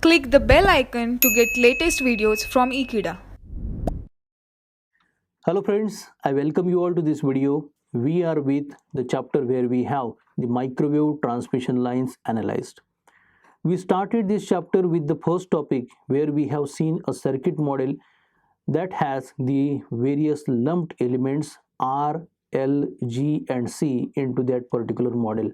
Click the bell icon to get latest videos from Ekeeda. Hello friends, I welcome you all to this video. We are with the chapter where we have the microwave transmission lines analyzed. We started this chapter with the first topic where we have seen a circuit model that has the various lumped elements R, L, G and C into that particular model.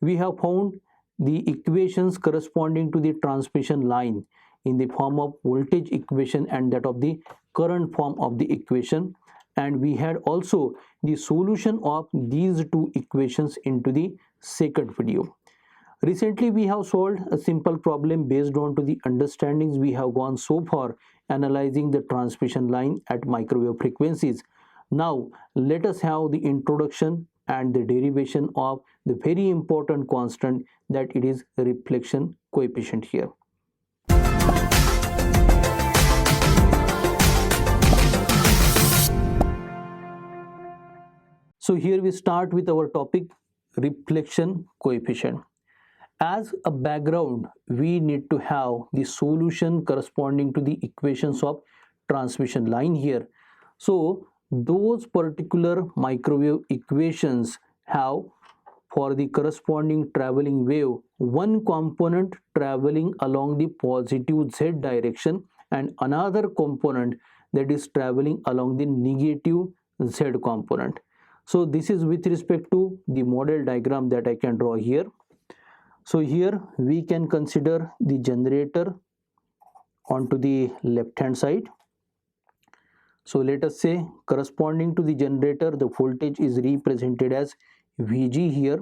We have found the equations corresponding to the transmission line in the form of voltage equation and that of the current form of the equation, and we had also the solution of these two equations into the second video. Recently we have solved a simple problem based on to the understandings we have gone so far analyzing the transmission line at microwave frequencies. Now let us have the introduction and the derivation of the very important constant that it is reflection coefficient here. So here we start with our topic reflection coefficient. As a background, we need to have the solution corresponding to the equations of transmission line here. So those particular microwave equations have for the corresponding traveling wave one component traveling along the positive z direction and another component that is traveling along the negative z component. So this is with respect to the model diagram that I can draw here. So here we can consider the generator onto the left hand side. So let us say corresponding to the generator the voltage is represented as Vg here,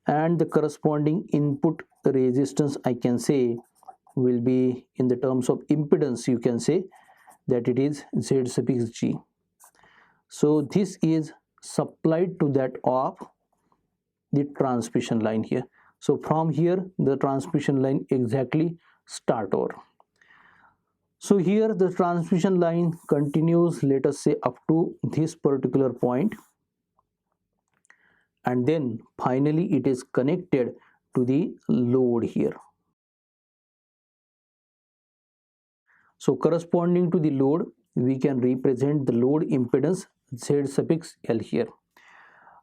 and the corresponding input resistance I can say will be in the terms of impedance, you can say that it is Z suffix G. So this is supplied to that of the transmission line here. So from here the transmission line exactly start over. So here the transmission line continues, let us say up to this particular point, and then finally it is connected to the load here. So corresponding to the load we can represent the load impedance Z suffix L here.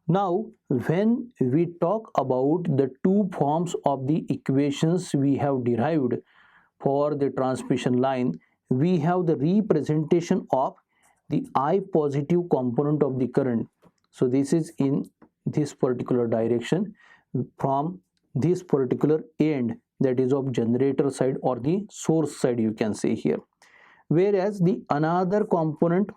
Now when we talk about the two forms of the equations we have derived for the transmission line, we have the representation of the I positive component of the current. So this is in this particular direction from this particular end, that is of generator side or the source side you can say here, whereas the another component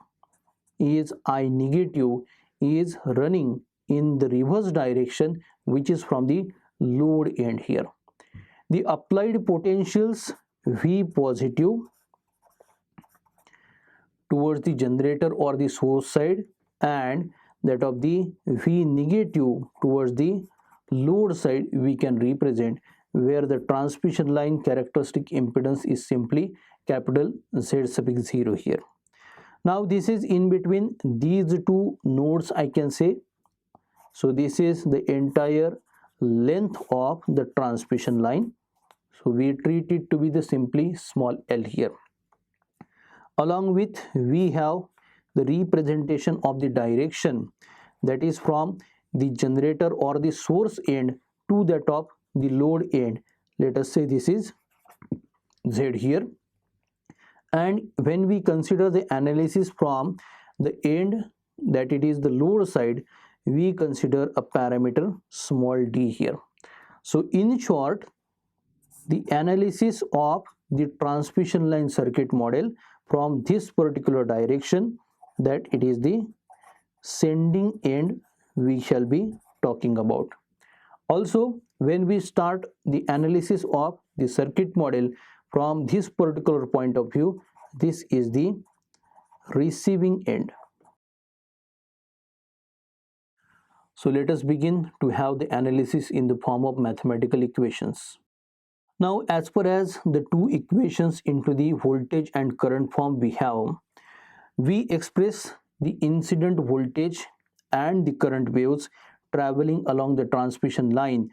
is I negative is running in the reverse direction, which is from the load end here. The applied potentials V positive towards the generator or the source side and that of the V negative towards the load side we can represent, where the transmission line characteristic impedance is simply capital Z suffix 0 here. Now this is in between these two nodes I can say. So this is the entire length of the transmission line. So we treat it to be the simply small l here. Along with we have the representation of the direction, that is from the generator or the source end to that of the load end. Let us say this is Z here. And when we consider the analysis from the end, that it is the load side, we consider a parameter small d here. So in short, the analysis of the transmission line circuit model from this particular direction, that it is the sending end we shall be talking about. Also when we start the analysis of the circuit model from this particular point of view, this is the receiving end. So let us begin to have the analysis in the form of mathematical equations. Now as far as the two equations into the voltage and current form we have, we express the incident voltage and the current waves traveling along the transmission line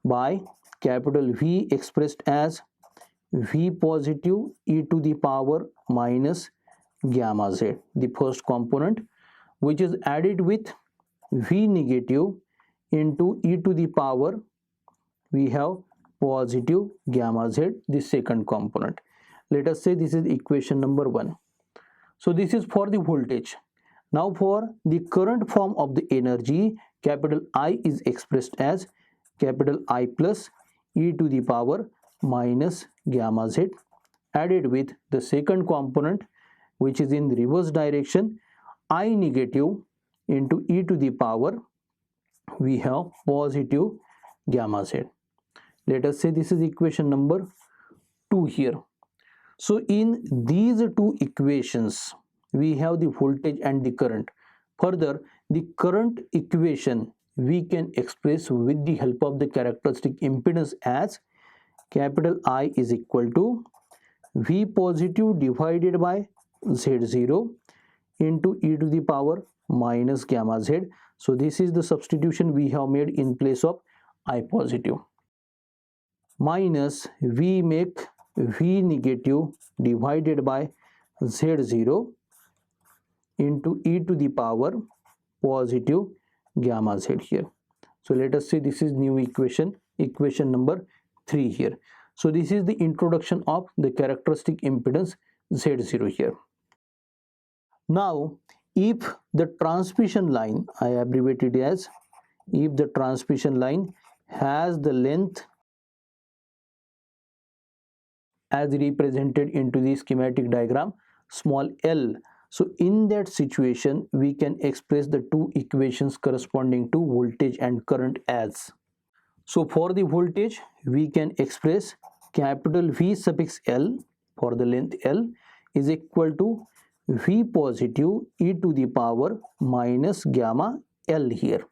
by capital V expressed as V positive e to the power minus gamma z, the first component, which is added with V negative into e to the power, we have positive gamma z, the second component. Let us say this is equation number 1. So this is for the voltage. Now for the current form of the energy, capital I is expressed as capital I plus e to the power minus gamma z, added with the second component, which is in the reverse direction, I negative into e to the power, we have positive gamma z. Let us say this is equation number 2 here. So in these two equations, we have the voltage and the current. Further, the current equation we can express with the help of the characteristic impedance as capital I is equal to V positive divided by Z0 into e to the power minus gamma z. So this is the substitution we have made in place of I positive, minus we make V negative divided by Z0 into e to the power positive gamma z here. So let us say this is new equation, equation number 3 here. So this is the introduction of the characteristic impedance Z0 here. Now if the transmission line, I abbreviated as, if the transmission line has the length as represented into the schematic diagram small l, so in that situation we can express the two equations corresponding to voltage and current as. So for the voltage we can express capital V suffix L for the length L is equal to V positive e to the power minus gamma L here,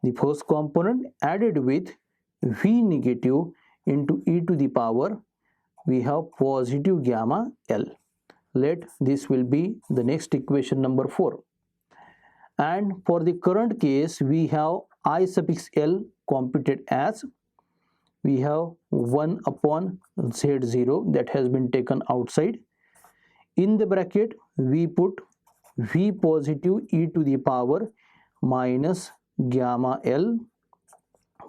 the first component, added with V negative into e to the power, we have positive gamma L. Let this will be the next equation number 4. And for the current case, we have I suffix L computed as, we have 1 upon Z0 that has been taken outside. In the bracket, we put V positive e to the power minus gamma L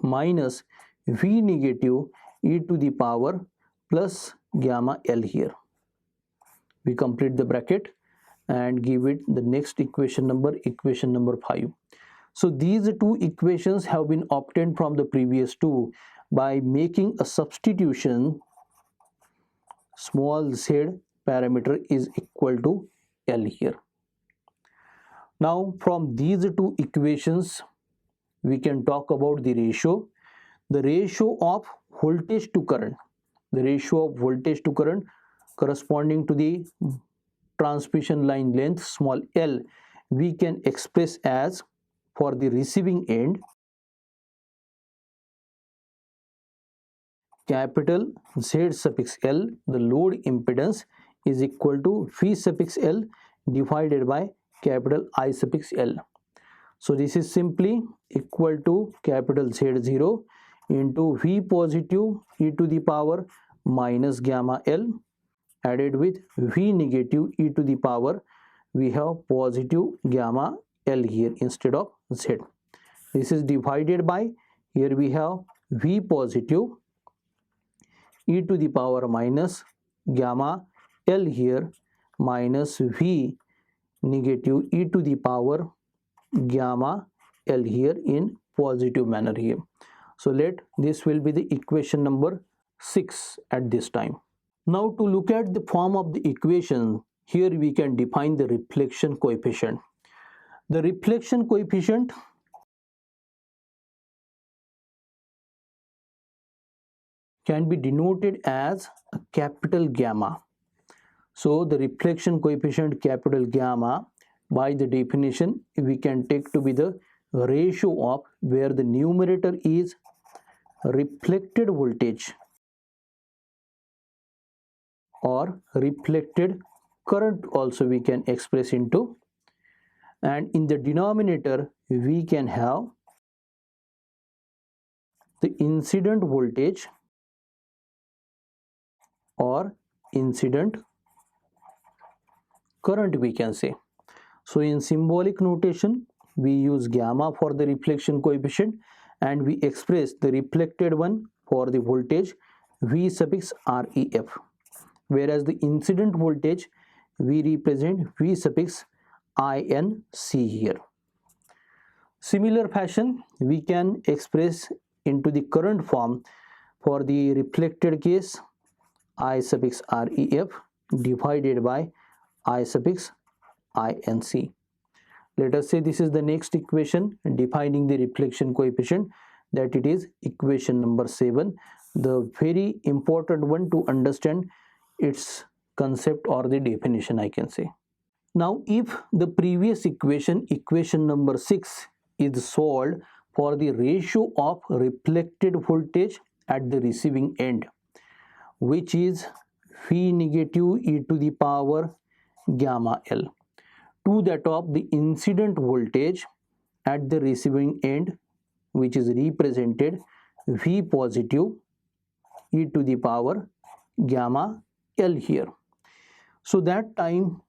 minus V negative e to the power plus gamma L here. We complete the bracket and give it the next equation number 5. So these two equations have been obtained from the previous two by making a substitution. Small z parameter is equal to L here. Now from these two equations we can talk about the ratio of voltage to current, the ratio of voltage to current corresponding to the transmission line length small l, we can express as, for the receiving end, capital Z suffix L, the load impedance, is equal to V suffix L divided by capital I suffix L. So this is simply equal to capital Z0 into V positive e to the power minus gamma L, added with V negative e to the power, we have positive gamma L here instead of Z. This is divided by, here we have V positive e to the power minus gamma L here minus V negative e to the power gamma L here in positive manner here. So let this will be the equation number 6 at this time. Now to look at the form of the equation, here we can define the reflection coefficient. The reflection coefficient can be denoted as a capital gamma. So the reflection coefficient capital gamma, by the definition, we can take to be the ratio of where the numerator is reflected voltage or reflected current also we can express into, and in the denominator we can have the incident voltage or incident current, we can say. So in symbolic notation, we use gamma for the reflection coefficient, and we express the reflected one for the voltage V suffix REF, whereas the incident voltage we represent V suffix INC here. Similar fashion, we can express into the current form for the reflected case I suffix REF divided by I suffix INC. Let us say this is the next equation defining the reflection coefficient, that it is equation number 7, the very important one to understand its concept or the definition, I can say. Now if the previous equation, equation number 6, is solved for the ratio of reflected voltage at the receiving end, which is V negative e to the power gamma L, to that of the incident voltage at the receiving end, which is represented V positive e to the power gamma L here. So that time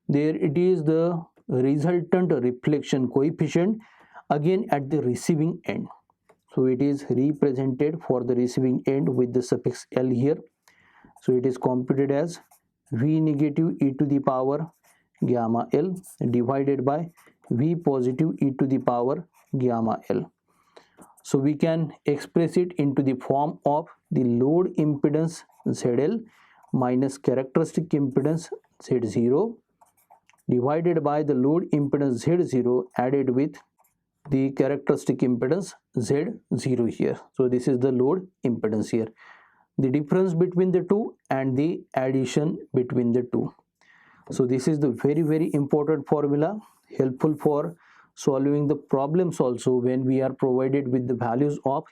there it is the resultant reflection coefficient again at the receiving end. So it is represented for the receiving end with the suffix L here. So it is computed as V negative e to the power gamma L divided by V positive e to the power gamma L. So we can express it into the form of the load impedance ZL minus characteristic impedance Z0 divided by the load impedance Z0 added with the characteristic impedance Z0 here. So this is the load impedance here, the difference between the two and the addition between the two. So this is the very important formula, helpful for solving the problems also when we are provided with the values of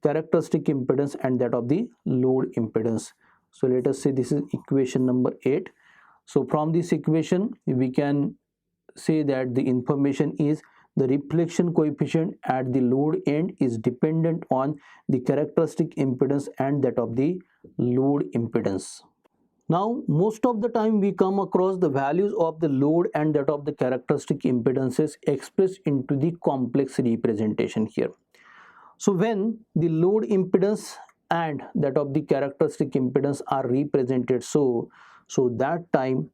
characteristic impedance and that of the load impedance. So let us say this is equation number 8. So from this equation we can say that the information is the reflection coefficient at the load end is dependent on the characteristic impedance and that of the load impedance. Now most of the time we come across the values of the load and that of the characteristic impedances expressed into the complex representation here. So when the load impedance and that of the characteristic impedance are represented so that time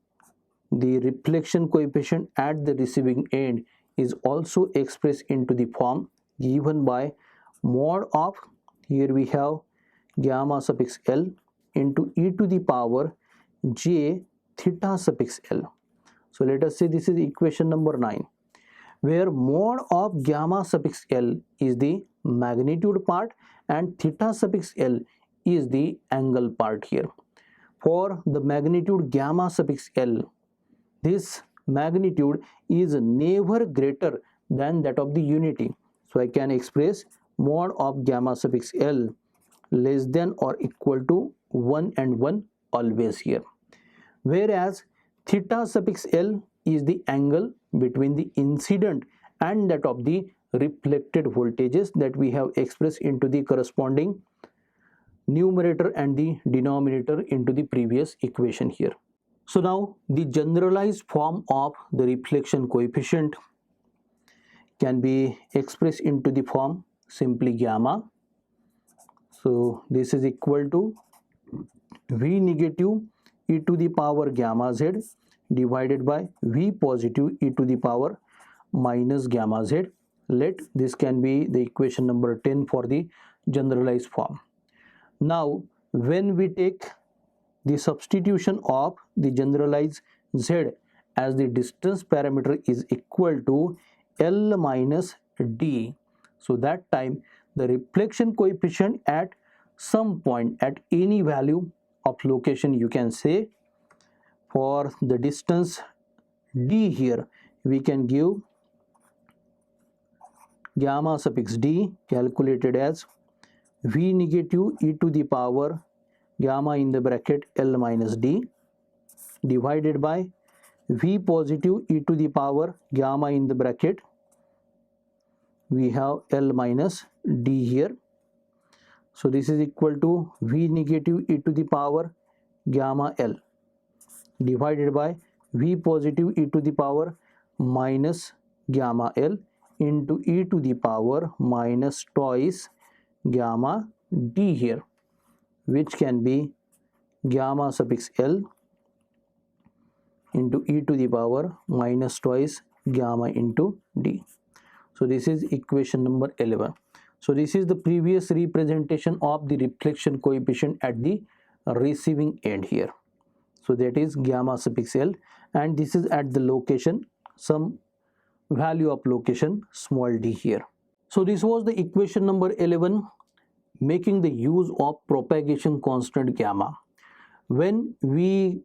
the reflection coefficient at the receiving end is also expressed into the form given by mod of, here we have gamma suffix L into e to the power j theta suffix L. So let us say this is equation number 9, where mod of gamma suffix L is the magnitude part and theta suffix L is the angle part here. For the magnitude gamma suffix L, this magnitude is never greater than that of the unity. So I can express mod of gamma suffix L less than or equal to 1 and 1 always here. Whereas theta suffix L is the angle between the incident and that of the reflected voltages that we have expressed into the corresponding numerator and the denominator into the previous equation here. So now the generalized form of the reflection coefficient can be expressed into the form simply gamma. So this is equal to V negative e to the power gamma z divided by V positive e to the power minus gamma z. Let this can be the equation number 10 for the generalized form. Now when we take the substitution of the generalized z as the distance parameter is equal to L minus D, so that time the reflection coefficient at some point at any value of location, you can say for the distance D here we can give gamma suffix D calculated as V negative e to the power gamma in the bracket L minus D divided by V positive e to the power gamma in the bracket we have L minus D here. So this is equal to V negative e to the power gamma L divided by V positive e to the power minus gamma L into e to the power minus twice gamma D here, which can be gamma suffix L into e to the power minus twice gamma into D. So this is equation number 11. So this is the previous representation of the reflection coefficient at the receiving end here. So that is gamma suffix L, and this is at the location, some value of location small d here. So this was the equation number 11, making the use of propagation constant gamma. When we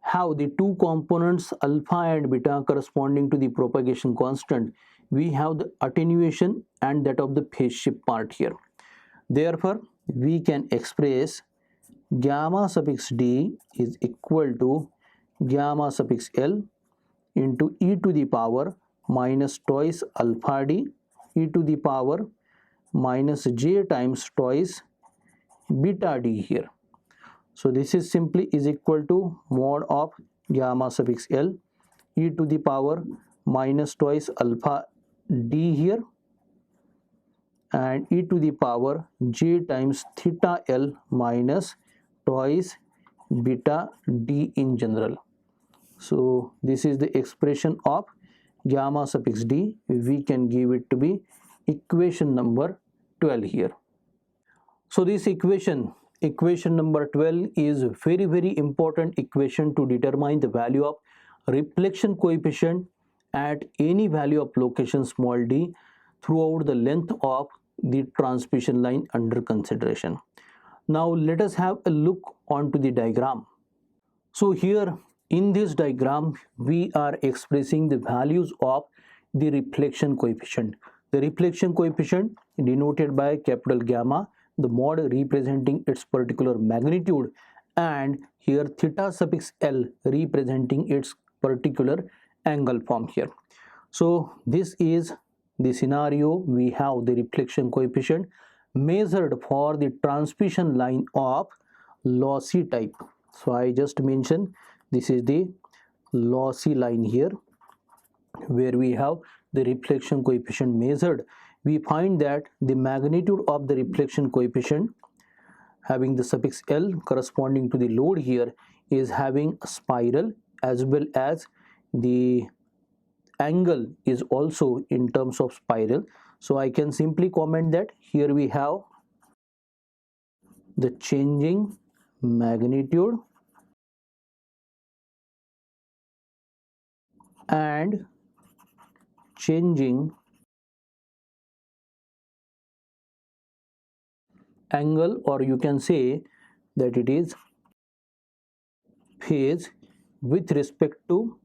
have the two components alpha and beta corresponding to the propagation constant, we have the attenuation and that of the phase shift part here. Therefore, we can express gamma suffix d is equal to gamma suffix L into e to the power minus twice alpha d e to the power minus j times twice beta d here. So this is simply is equal to mod of gamma suffix L e to the power minus twice alpha d here and e to the power j times theta L minus twice beta d in general. So this is the expression of gamma suffix d. We can give it to be equation number 12 here. So this equation number 12 is very important equation to determine the value of reflection coefficient at any value of location small d throughout the length of the transmission line under consideration. Now let us have a look onto the diagram. So here in this diagram we are expressing the values of the reflection coefficient. The reflection coefficient denoted by capital gamma, the mod representing its particular magnitude, and here theta suffix L representing its particular angle form here. So this is the scenario. We have the reflection coefficient measured for the transmission line of lossy type. So I just mentioned this is the lossy line here where we have the reflection coefficient measured. We find that the magnitude of the reflection coefficient having the suffix L corresponding to the load here is having a spiral, as well as the angle is also in terms of spiral. So I can simply comment that here we have the changing magnitude and changing angle, or you can say that it is phase with respect to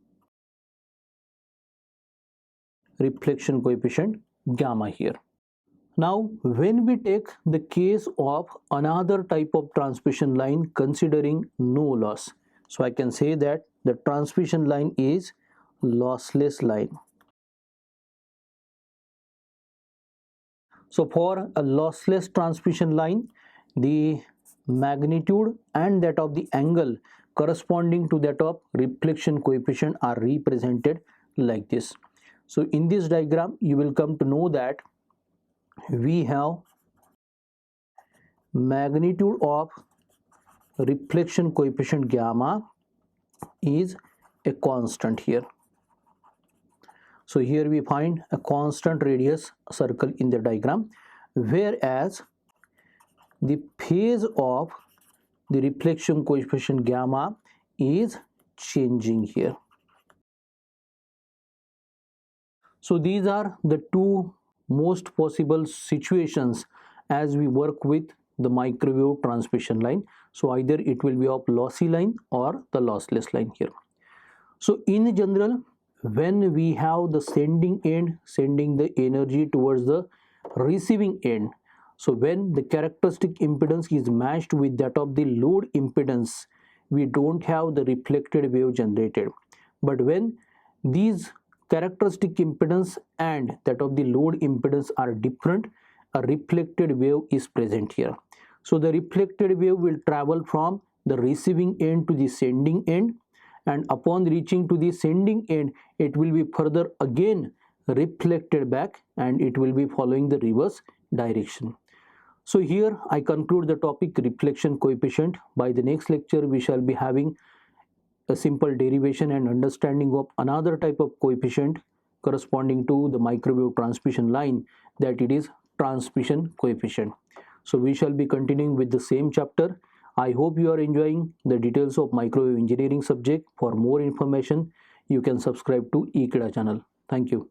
reflection coefficient gamma here. Now when we take the case of another type of transmission line considering no loss, so I can say that the transmission line is lossless line. So for a lossless transmission line, the magnitude and that of the angle corresponding to that of reflection coefficient are represented like this. So in this diagram you will come to know that we have magnitude of reflection coefficient gamma is a constant here. So here we find a constant radius circle in the diagram, whereas the phase of the reflection coefficient gamma is changing here. So these are the two most possible situations as we work with the microwave transmission line. So either it will be of lossy line or the lossless line here. So in general, when we have the sending end sending the energy towards the receiving end, so when the characteristic impedance is matched with that of the load impedance, we don't have the reflected wave generated. But when these characteristic impedance and that of the load impedance are different, a reflected wave is present here. So the reflected wave will travel from the receiving end to the sending end, and upon reaching to the sending end it will be further again reflected back and it will be following the reverse direction. So here I conclude the topic reflection coefficient. By the next lecture we shall be having a simple derivation and understanding of another type of coefficient corresponding to the microwave transmission line, that it is transmission coefficient. So we shall be continuing with the same chapter. I hope you are enjoying the details of microwave engineering subject. For more information you can subscribe to Ekeeda channel. Thank you.